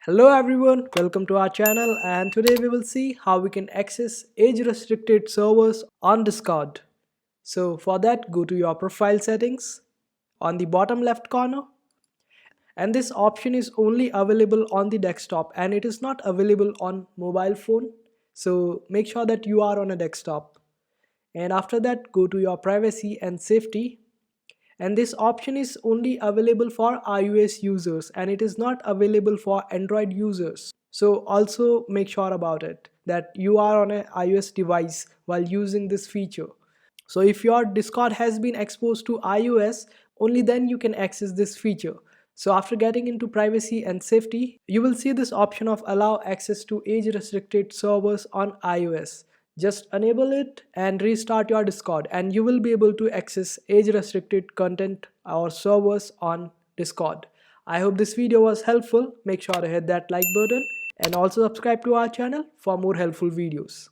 Hello everyone, welcome to our channel, and today we will see how we can access age restricted servers on Discord. So for that, go to your profile settings on the bottom left corner, and this option is only available on the desktop and it is not available on mobile phone. So make sure that you are on a desktop, and after that go to your privacy and safety, and this option is only available for iOS users and it is not available for Android users. So also make sure about it that you are on an iOS device while using this feature. So if your Discord has been exposed to iOS, only then you can access this feature. So after getting into privacy and safety, you will see this option of allow access to age restricted servers on iOS. Just enable it and restart your Discord and you will be able to access age restricted content or servers on Discord. I hope this video was helpful. Make sure to hit that like button and also subscribe to our channel for more helpful videos.